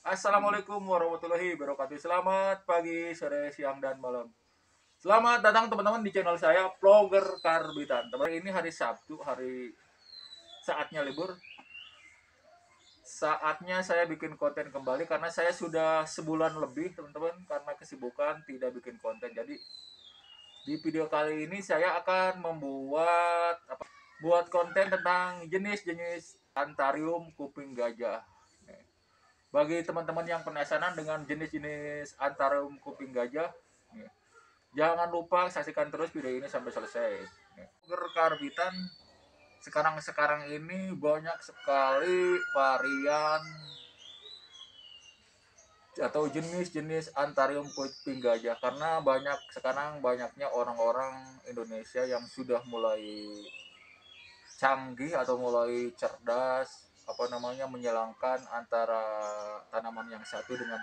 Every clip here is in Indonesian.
Assalamualaikum warahmatullahi wabarakatuh. Selamat pagi, sore, siang, dan malam. Selamat datang teman-teman di channel saya, Vlogger Karbitan. Teman ini hari Sabtu, hari saatnya libur. Saatnya saya bikin konten kembali karena saya sudah sebulan lebih teman-teman karena kesibukan tidak bikin konten. Jadi di video kali ini saya akan buat konten tentang jenis-jenis antarium kuping gajah. Bagi teman-teman yang penasaran dengan jenis-jenis antarium kuping gajah, jangan lupa saksikan terus video ini sampai selesai. Karbitan sekarang ini banyak sekali varian atau jenis-jenis antarium kuping gajah karena banyaknya orang-orang Indonesia yang sudah mulai canggih atau mulai cerdas menyelangkan antara tanaman yang satu dengan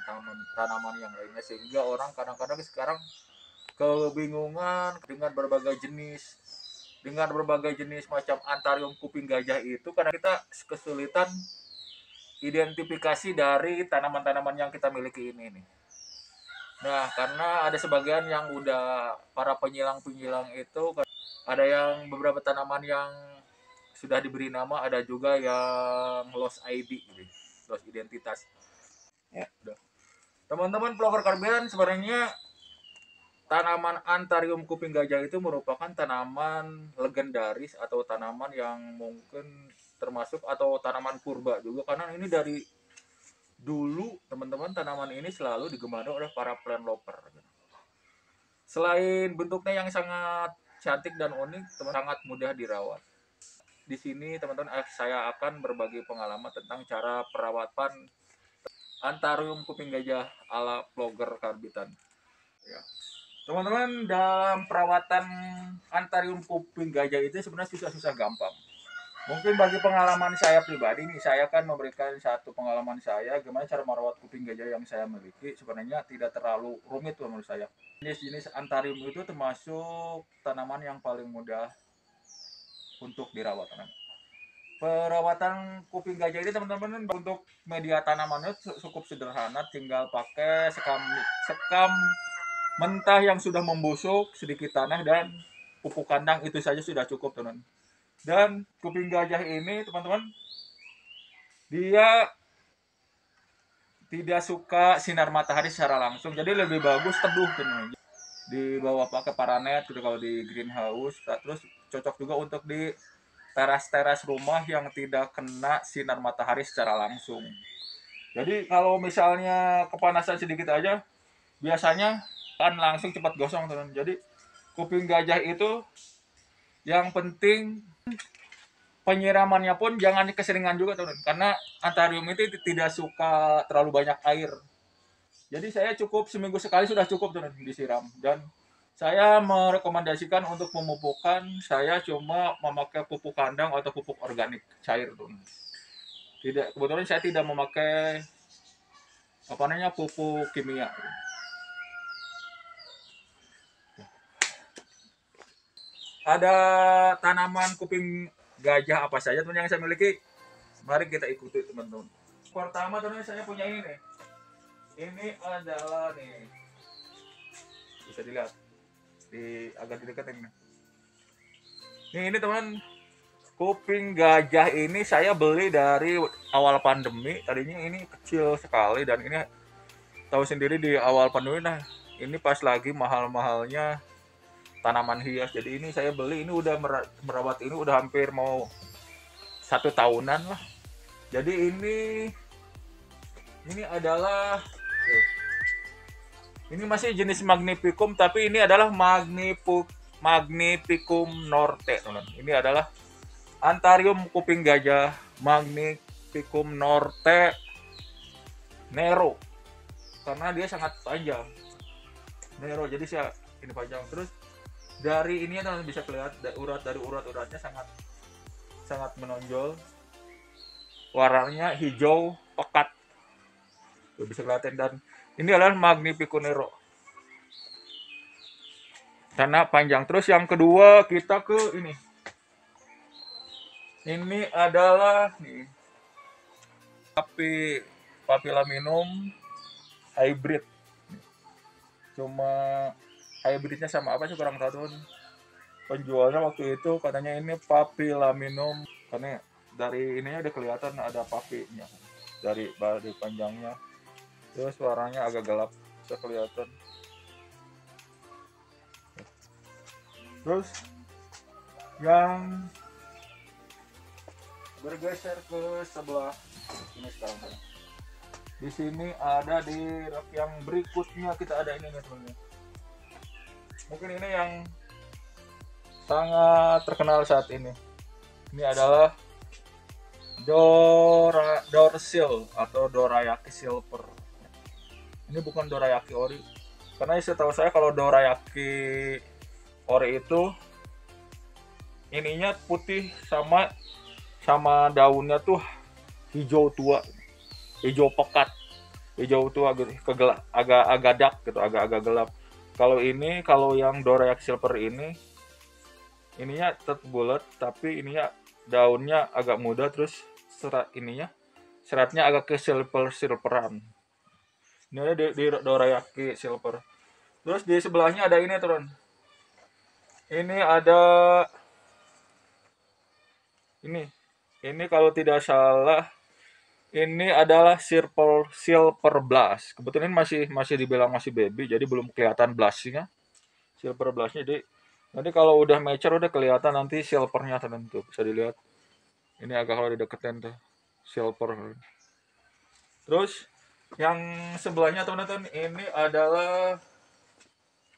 tanaman yang lainnya, sehingga orang kadang-kadang sekarang kebingungan dengan berbagai jenis macam antarium kuping gajah itu karena kita kesulitan identifikasi dari tanaman-tanaman yang kita miliki ini nih. Nah, karena ada sebagian yang udah para penyilang-penyilang itu ada yang beberapa tanaman yang sudah diberi nama, ada juga yang lost ID gitu, lost identitas. Ya, udah. Teman-teman vlogger karbitan, sebenarnya tanaman antarium kuping gajah itu merupakan tanaman legendaris atau tanaman yang mungkin termasuk atau tanaman purba juga karena ini dari dulu teman-teman tanaman ini selalu digemari oleh para plant lover. Selain bentuknya yang sangat cantik dan unik, sangat mudah dirawat. Di sini teman-teman saya akan berbagi pengalaman tentang cara perawatan antarium kuping gajah ala vlogger karbitan. Ya. Teman-teman, dalam perawatan antarium kuping gajah itu sebenarnya susah-susah gampang. Mungkin bagi pengalaman saya pribadi nih, saya akan memberikan satu pengalaman saya gimana cara merawat kuping gajah yang saya miliki. Sebenarnya tidak terlalu rumit menurut saya. Jenis-jenis antarium itu termasuk tanaman yang paling mudah untuk dirawat. Perawatan kuping gajah ini teman-teman untuk media tanamannya cukup sederhana, tinggal pakai sekam mentah yang sudah membusuk, sedikit tanah dan pupuk kandang, itu saja sudah cukup teman. Dan kuping gajah ini teman-teman dia tidak suka sinar matahari secara langsung, jadi lebih bagus teduh teman. Di bawah pakai paranet gitu kalau di greenhouse, terus cocok juga untuk di teras-teras rumah yang tidak kena sinar matahari secara langsung. Jadi kalau misalnya kepanasan sedikit aja, biasanya kan langsung cepat gosong teman. Jadi kuping gajah itu yang penting penyiramannya pun jangan keseringan juga teman, karena antarium itu tidak suka terlalu banyak air. Jadi saya cukup seminggu sekali sudah cukup teman disiram, dan saya merekomendasikan untuk pemupukan saya cuma memakai pupuk kandang atau pupuk organik cair tuh. Tidak, kebetulan saya tidak memakai pupuk kimia. Ada tanaman kuping gajah apa saja teman yang saya miliki? Mari kita ikuti teman-teman. Pertama teman saya punya ini nih. Ini adalah nih, bisa dilihat di agak deketin nih. Ini teman, kuping gajah ini saya beli dari awal pandemi. Tadinya ini kecil sekali dan ini tahu sendiri di awal pandemi, nah ini pas lagi mahal-mahalnya tanaman hias. Jadi ini saya beli, ini udah merawat ini udah hampir mau 1 tahunan lah. Jadi ini adalah ini masih jenis Magnificum, tapi ini adalah Magnificum norte, teman. Ini adalah antarium kuping gajah Magnificum norte Nero, karena dia sangat panjang. Nero, jadi saya ini panjang. Terus dari ini teman bisa kelihatan dari urat-uratnya sangat menonjol. Warnanya hijau pekat, tuh bisa kelihatan. Dan ini adalah Magnificum Nero karena panjang. Terus yang kedua kita ke ini adalah nih Papilliaminum hybrid. Cuma hybridnya sama apa sih kurang tahu. Penjualnya waktu itu katanya ini Papilliaminum, karena dari ininya udah kelihatan ada papinya dari panjangnya. Terus warnanya agak gelap, bisa kelihatan. Terus yang bergeser ke sebelah ini sekarang. Di sini ada di rak yang berikutnya kita ada ini nih teman-teman. Mungkin ini yang sangat terkenal saat ini. Ini adalah Dorsil atau Dorayaki Silver. Ini bukan Dorayaki Ori. Karena setahu saya kalau Dorayaki Ori itu ininya putih sama daunnya tuh hijau tua, hijau pekat, hijau tua gitu, agak dark gitu, agak gelap. Kalau yang Dorayaki Silver ininya tetap bulat, tapi ininya daunnya agak muda, terus seratnya agak ke silveran. Ini ada di Dorayaki Silver. Terus di sebelahnya ada ini teman. Ini ada ini kalau tidak salah ini adalah silver blast. Kebetulan ini masih dibilang masih baby, jadi belum kelihatan blastnya, silver blastnya. Jadi nanti kalau udah mature udah kelihatan nanti silvernya tentu bisa dilihat. Ini agak kalau dideketin tuh silver. Terus yang sebelahnya teman-teman ini adalah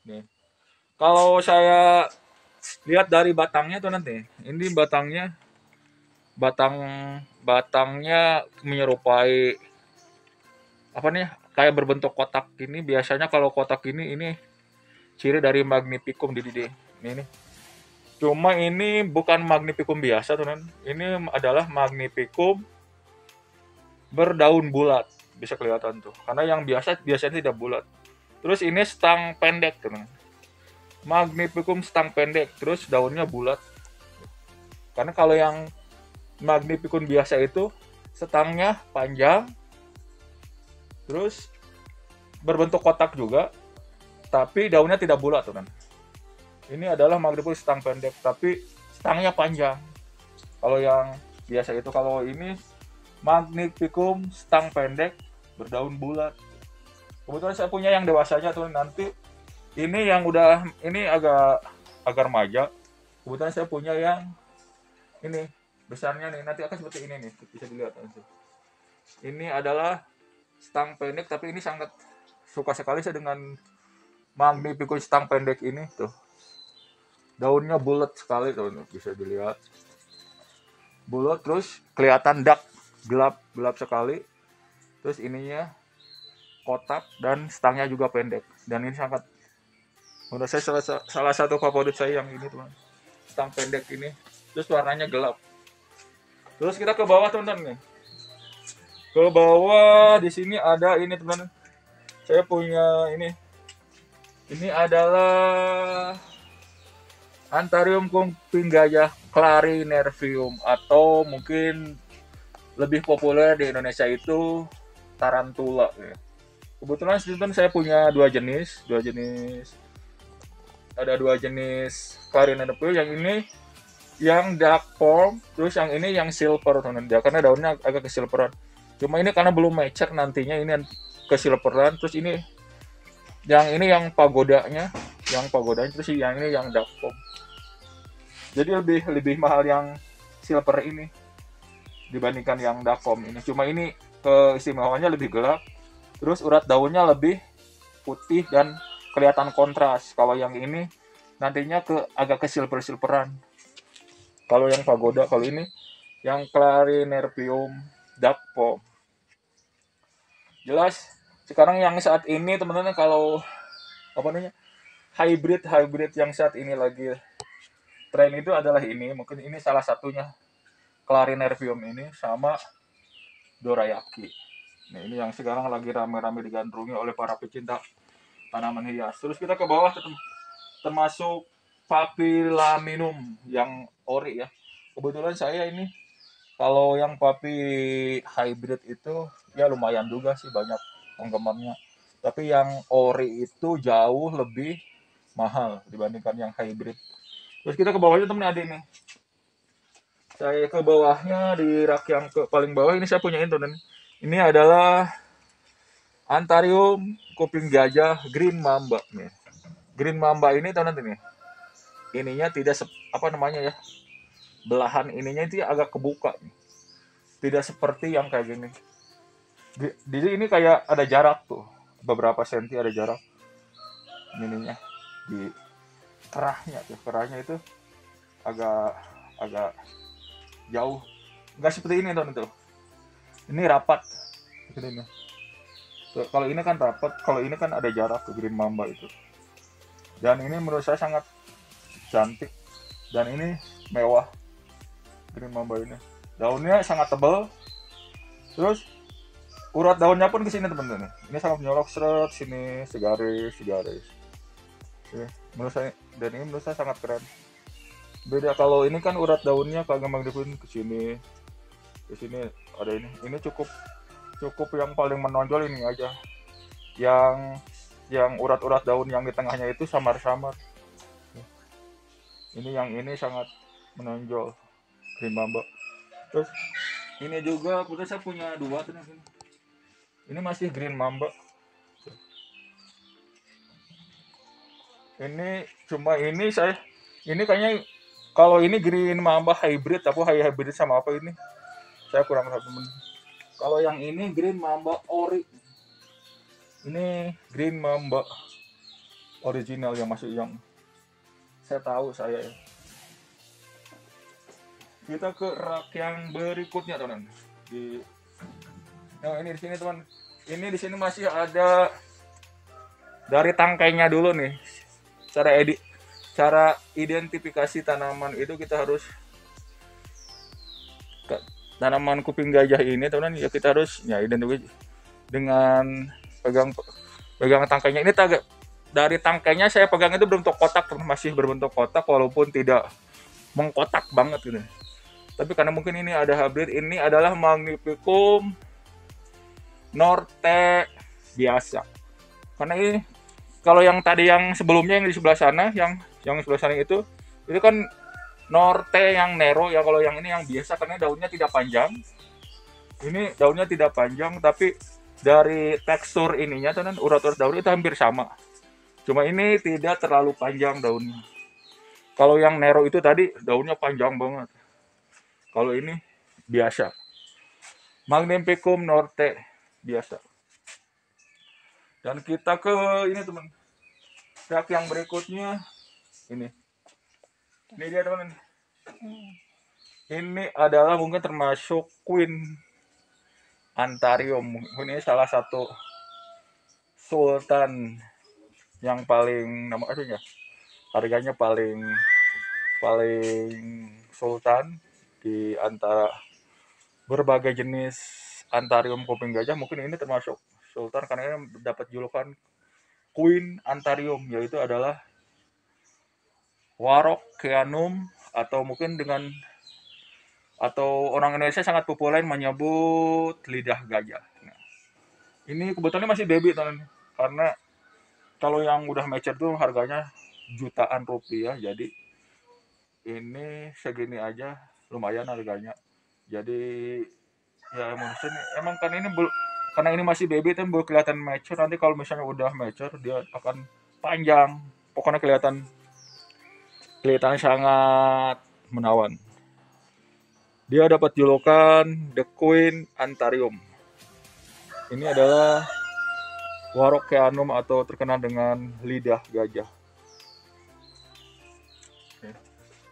nih. Kalau saya lihat dari batangnya tuh nanti, ini batangnya menyerupai apa nih, kayak berbentuk kotak ini. Biasanya kalau kotak ini ciri dari Magnificum Didide. Ini cuma ini bukan Magnificum biasa teman, ini adalah Magnificum berdaun bulat, bisa kelihatan tuh, karena yang biasanya tidak bulat. Terus ini stang pendek teman, Magnificum stang pendek, terus daunnya bulat. Karena kalau yang Magnificum biasa itu stangnya panjang, terus berbentuk kotak juga, tapi daunnya tidak bulat teman. Ini adalah Magnificum stang pendek, tapi stangnya panjang. Kalau yang biasa itu, kalau ini Magnificum stang pendek berdaun bulat. Kebetulan saya punya yang dewasanya tuh, nanti ini yang udah ini agak remaja. Kebetulan saya punya yang ini besarnya nih, nanti akan seperti ini nih, bisa dilihat nanti. Ini adalah stang pendek, tapi ini sangat suka sekali saya dengan Magnificum stang pendek ini tuh. Daunnya bulat sekali tuh, bisa dilihat. Bulat, terus kelihatan dark, gelap sekali. Terus ininya kotak dan stangnya juga pendek. Dan ini sangat, menurut saya salah satu favorit saya yang ini teman, stang pendek ini. Terus warnanya gelap. Terus kita ke bawah teman-teman nih. Ke bawah di sini ada ini teman. Saya punya ini. Ini adalah Anthurium kumbinggaya clarinervium, atau mungkin lebih populer di Indonesia itu tarantula. Kebetulan saya punya dua jenis. Ada dua jenis clarinervium. Yang ini yang dark form, terus yang ini yang silver teman. Karena daunnya agak kesilveran. Cuma ini karena belum mature, nantinya ini kesilveran. Terus ini yang pagodanya, terus yang ini yang dark form. Jadi lebih mahal yang silver ini dibandingkan yang dark form ini. Cuma ini keistimewaannya lebih gelap, terus urat daunnya lebih putih dan kelihatan kontras. Kalau yang ini nantinya agak ke silveran. Kalau yang pagoda, kalau ini yang clarinervium dark form. Jelas sekarang yang saat ini teman-teman, kalau hybrid yang saat ini lagi tren itu adalah ini, mungkin ini salah satunya, clarinervium ini sama Dorayaki. Nah, ini yang sekarang lagi rame-rame digandrungi oleh para pecinta tanaman hias. Terus kita ke bawah termasuk Papilliaminum yang ori ya. Kebetulan saya ini Kalau yang puppy hybrid itu ya lumayan juga sih, banyak penggemarnya. Tapi yang ori itu jauh lebih mahal dibandingkan yang hybrid. Terus kita ke bawahnya temen ada nih. Saya ke bawahnya di rak yang ke paling bawah ini saya punya itu, dan ini adalah Antarium kuping gajah Green Mamba nih. Green Mamba ini tahu nanti nih. Ininya tidak apa namanya ya? Belahan ininya itu agak kebuka nih. Tidak seperti yang kayak gini. Jadi ini kayak ada jarak tuh. Beberapa senti ada jarak ininya di kerahnya tuh. Kerahnya itu agak agak jauh. Enggak seperti ini tuh. Ini rapat. Ini. Tuh, kalau ini kan rapat, kalau ini kan ada jarak ke Green Mamba itu. Dan ini menurut saya sangat cantik, dan ini mewah. Green Mamba ini daunnya sangat tebal, terus urat daunnya pun ke sini teman-teman. Ini sangat menyolok, seret sini segaris. Oke, menurut saya, dan ini menurut saya sangat keren. Beda kalau ini kan urat daunnya kagak magnifikasi ke sini ada ini. Ini cukup yang paling menonjol ini aja. Yang urat-urat daun yang di tengahnya itu samar-samar. Ini sangat menonjol Green Mamba. Terus ini juga kebetulan saya punya dua tuh. Ini masih Green Mamba. Ini kayaknya kalau ini Green Mamba hybrid, hybrid sama apa ini? Saya kurang tahu temen. Kalau yang ini Green Mamba ori. Ini Green Mamba original yang masih yang saya tahu saya ya. Kita ke rak yang berikutnya teman. Nah, ini di sini teman. Ini di sini masih ada dari tangkainya dulu nih. Cara identifikasi tanaman itu kita harus tanaman kuping gajah ini teman, ya kita harus ya identifikasi dengan pegang tangkainya. Ini dari tangkainya saya pegang itu berbentuk kotak, masih berbentuk kotak walaupun tidak mengkotak banget gitu. Tapi karena mungkin ini ada hybrid, ini adalah Magnificum Norte biasa. Karena ini kalau yang tadi yang sebelumnya yang di sebelah sana, yang sebelah sana itu kan Norte yang Nero ya. Kalau yang ini yang biasa karena daunnya tidak panjang. Ini daunnya tidak panjang, tapi dari tekstur ininya teman, urat-urat daun itu hampir sama. Cuma ini tidak terlalu panjang daunnya. Kalau yang Nero itu tadi daunnya panjang banget. Kalau ini biasa. Magnificum Norte biasa. Dan kita ke ini teman. Rak yang berikutnya ini. Ini dia teman. Ini adalah mungkin termasuk Queen Antarium. Ini salah satu sultan yang paling harganya paling sultan di antara berbagai jenis Antarium kuping gajah. Mungkin ini termasuk sultan karena ini dapat julukan Queen Antarium, yaitu adalah Warockeanum, atau mungkin atau orang Indonesia sangat populer menyebut lidah gajah. Nah, ini kebetulan masih baby teman, karena kalau yang udah mature tuh harganya jutaan rupiah. Jadi ini segini aja lumayan harganya. Jadi ya emang kan ini karena ini masih baby kan belum kelihatan mature. Nanti kalau misalnya udah mature dia akan panjang. Pokoknya kelihatan sangat menawan. Dia dapat julukan The Queen Antarium. Ini adalah Warockeanum atau terkenal dengan lidah gajah.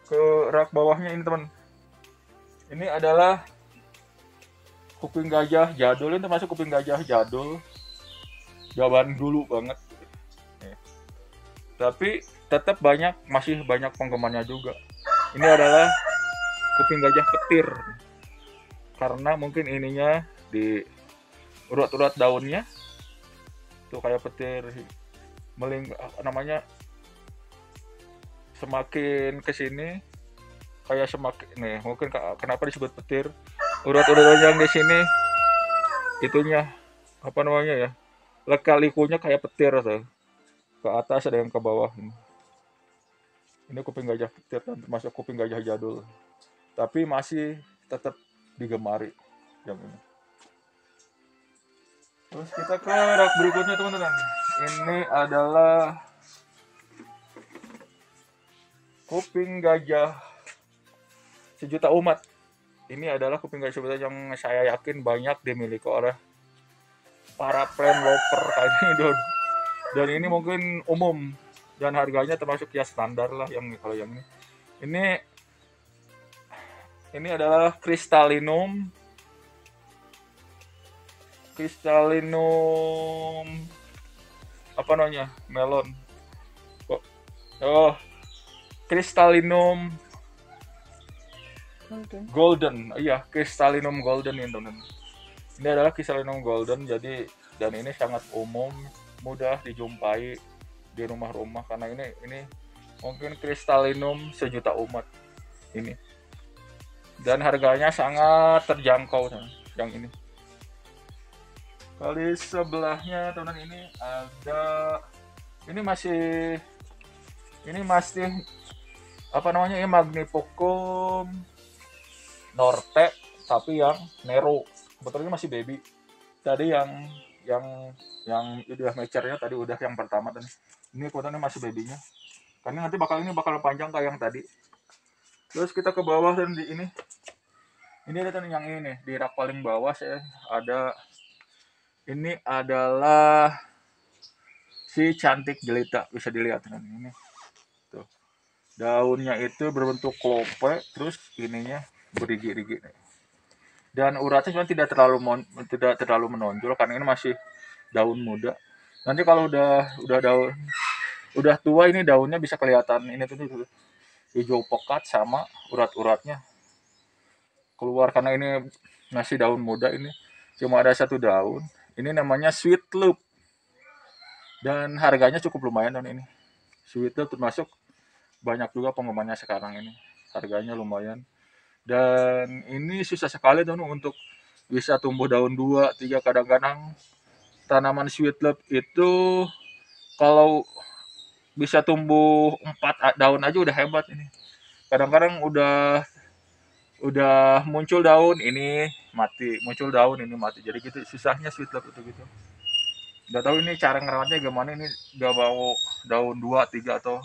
Ke rak bawahnya ini teman. Ini adalah kuping gajah jadul, ini termasuk kuping gajah jadul. Jawaban dulu banget. Tapi tetap masih banyak penggemarnya juga. Ini adalah kuping gajah petir. Karena mungkin ininya di urat-urat daunnya tuh kayak petir semakin kesini kayak semakin nih, mungkin kenapa disebut petir, Urat-urat yang di sini itunya apa namanya ya? Leka-likunya kayak petir tuh. Ke atas ada yang ke bawah. Ini kuping gajah petir dan termasuk kuping gajah jadul. Tapi masih tetap digemari yang ini. Terus kita ke rak berikutnya teman-teman. Ini adalah kuping gajah sejuta umat. Ini adalah kuping gajah sejuta yang saya yakin banyak dimiliki oleh para friend lover kayak ini Don. Dan ini mungkin umum dan harganya termasuk ya standar lah yang kalau yang ini. Ini adalah Crystallinum apa namanya? Melon. Oh, Crystallinum golden. Iya, Crystallinum golden ini teman. Ini adalah Crystallinum golden jadi dan ini sangat umum, mudah dijumpai di rumah-rumah karena ini mungkin Crystallinum sejuta umat ini. Dan harganya sangat terjangkau yang ini. Kali sebelahnya teman ini ada ini masih apa namanya ya Magnificum Norte tapi yang Nero. Sebetulnya masih baby. Tadi yang udah mature-nya tadi udah yang pertama dan ini kebetulan masih babynya. Karena nanti bakal panjang kayak yang tadi. Terus kita ke bawah dan di ini ada yang ini nih di rak paling bawah saya ada ini adalah si cantik jelita bisa dilihat kan ini tuh daunnya itu berbentuk klope terus ininya berigi-rigi dan uratnya cuma tidak terlalu menonjol karena ini masih daun muda. Nanti kalau udah tua ini daunnya bisa kelihatan ini tuh hijau pekat sama urat-uratnya keluar karena ini masih daun muda ini cuma ada satu daun. Ini namanya sweet loop dan harganya cukup lumayan dan ini sweet loop termasuk banyak juga penggemarnya sekarang ini harganya lumayan dan ini susah sekali tuh untuk bisa tumbuh daun 2 3 kadang-kadang tanaman sweet loop itu kalau bisa tumbuh 4 daun aja udah hebat ini kadang-kadang udah muncul daun ini mati muncul daun ini mati jadi gitu susahnya sweet loop itu gitu nggak tahu ini cara ngerawatnya gimana ini nggak bau daun 2 3 atau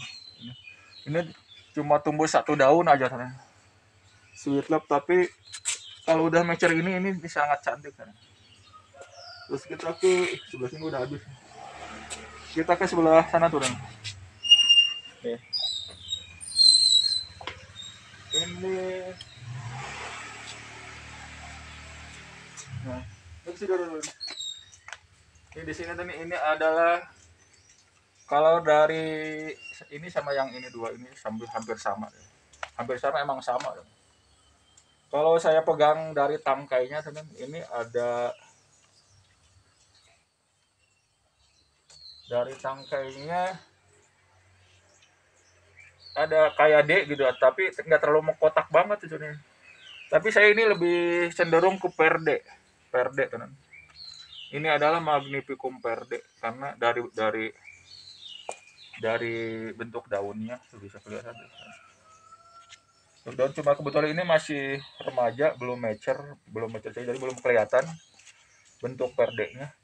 ini cuma tumbuh satu daun aja sana sweet love tapi kalau udah mature ini sangat cantik kan. Terus kita ke sebelah sini udah habis kita ke sebelah sana tuh nih ini nah terus dulu ini di sini tuh ini adalah kalau dari ini sama yang ini dua ini hampir sama emang sama kalau saya pegang dari tangkainya teman ini ada dari tangkainya ada kayak D gitu tapi nggak terlalu mengkotak banget itu nih tapi saya ini lebih cenderung ke perde teman ini adalah Magnificum perde karena dari bentuk daunnya tuh bisa kelihatan daun cuma kebetulan ini masih remaja belum mature jadi belum kelihatan bentuk perdenya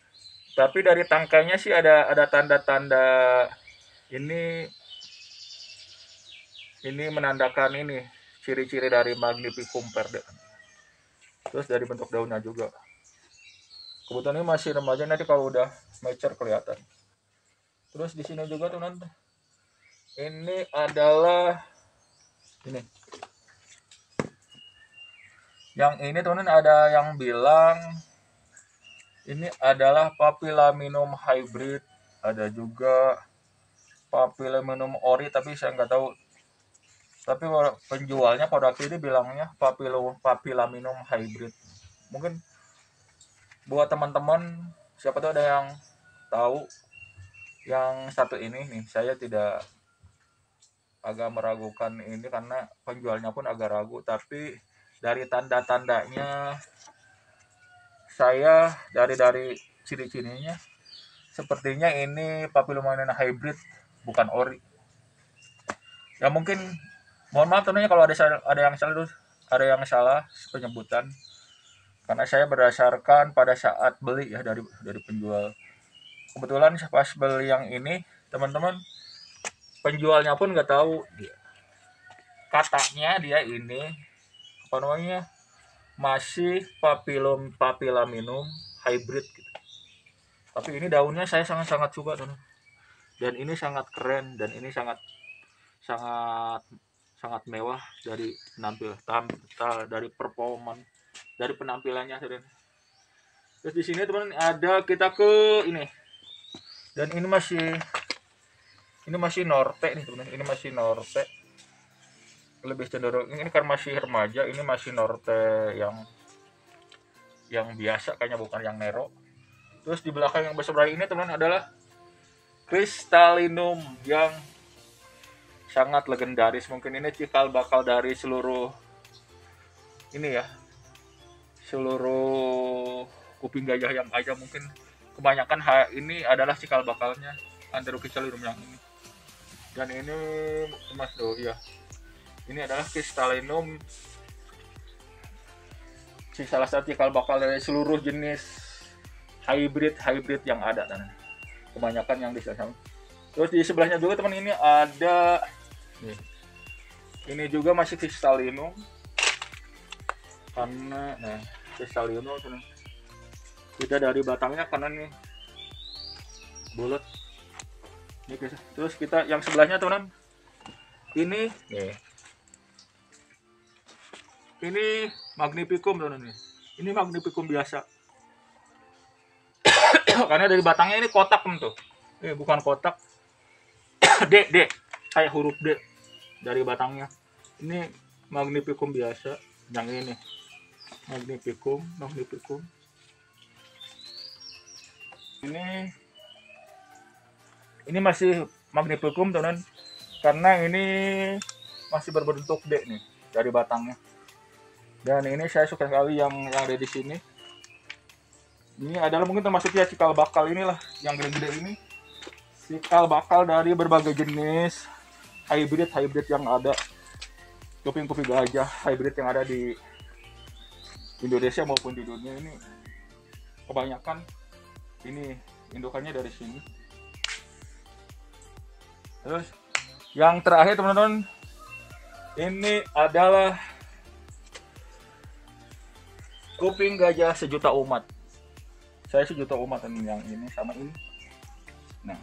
tapi dari tangkainya sih ada tanda-tanda ini menandakan ini ciri-ciri dari Magnificum perde terus dari bentuk daunnya juga kebetulan ini masih remaja nanti kalau udah mature kelihatan terus di sini juga tuh nanti ini adalah ini yang ini tuh ada yang bilang ini adalah Papilliminum hybrid ada juga Papilliminum ori tapi saya nggak tahu tapi penjualnya pada ini bilangnya Papilliminum hybrid mungkin buat teman-teman siapa tahu ada yang tahu yang satu ini nih saya tidak agak meragukan ini karena penjualnya pun agak ragu tapi Dari tanda-tandanya saya dari ciri-cirinya sepertinya ini Papillomainina hybrid, bukan ori. Ya mungkin mohon maaf tentunya kalau ada yang salah penyebutan, karena saya berdasarkan pada saat beli ya dari penjual. Kebetulan pas beli yang ini teman-teman, penjualnya pun nggak tahu dia, katanya dia ini apa namanya masih Papillominum hybrid gitu. Tapi ini daunnya saya sangat-sangat suka teman. Dan ini sangat keren, dan ini sangat sangat sangat mewah dari dari performan, dari penampilannya. Terus di sini teman ada kita ke ini, dan ini masih norte nih teman, ini masih norte, lebih cenderung ini kan masih remaja, ini masih norte yang biasa kayaknya, bukan yang nero. Terus di belakang yang bersebelah ini teman adalah Crystallinum yang sangat legendaris. Mungkin ini cikal bakal dari seluruh ini ya, seluruh kuping gajah yang ada. Mungkin kebanyakan ini adalah cikal bakalnya Crystallinum yang ini. Dan ini Mas Do ya, ini adalah Crystallinum, salah satu cikal bakal dari seluruh jenis hybrid yang ada, dan kebanyakan yang di sana. Terus di sebelahnya juga teman ini ada nih, ini juga masih Crystallinum, karena nah Crystallinum kita dari batangnya karena nih bulat ini. Terus kita yang sebelahnya teman, ini nih, ini Magnificum teman nih, ini Magnificum biasa. Karena dari batangnya ini kotak teman tuh, bukan kotak D kayak huruf D dari batangnya. Ini Magnificum biasa, yang ini Magnificum. Ini masih Magnificum teman, karena ini masih berbentuk D nih dari batangnya. Dan ini saya suka sekali yang ada di sini. Ini adalah mungkin termasuk ya cikal bakal inilah yang gede-gede ini, cikal bakal dari berbagai jenis hybrid yang ada, kuping gajah hybrid yang ada di Indonesia maupun di dunia ini. Kebanyakan ini indukannya dari sini. Terus yang terakhir teman-teman, ini adalah kuping gajah sejuta umat. Saya sejuta umat yang ini sama ini. Nah,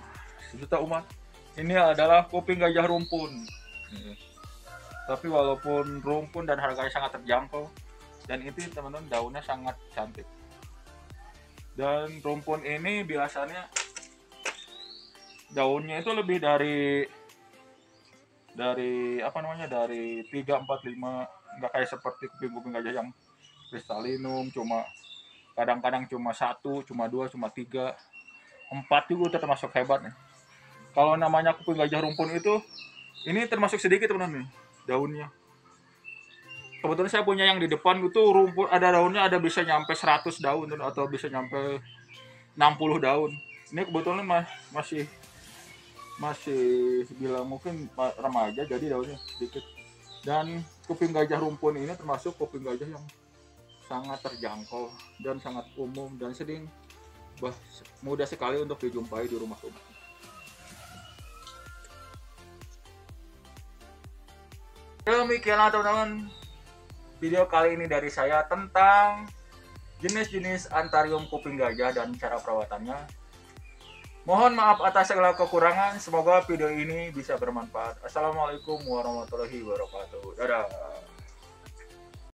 sejuta umat ini adalah kuping gajah rumpun. Tapi walaupun rumpun dan harganya sangat terjangkau, dan itu teman-teman daunnya sangat cantik. Dan rumpun ini biasanya daunnya itu lebih dari apa namanya, dari 3, 4, 5, nggak kayak seperti kuping gajah yang Crystallinum kadang-kadang cuma 1, cuma 2, cuma 3, 4 juga udah termasuk hebat nih. Kalau namanya kuping gajah rumpun itu, ini termasuk sedikit teman-teman nih daunnya. Kebetulan saya punya yang di depan itu rumpun, ada daunnya ada bisa nyampe 100 daun atau bisa nyampe 60 daun. Ini kebetulan masih bilang mungkin remaja, jadi daunnya sedikit. Dan kuping gajah rumpun ini termasuk kuping gajah yang sangat terjangkau dan sangat umum, dan mudah sekali untuk dijumpai di rumah-rumah. Demikianlah teman-teman video kali ini dari saya tentang jenis-jenis Anthurium kuping gajah dan cara perawatannya. Mohon maaf atas segala kekurangan, semoga video ini bisa bermanfaat. Assalamualaikum warahmatullahi wabarakatuh. Dadah.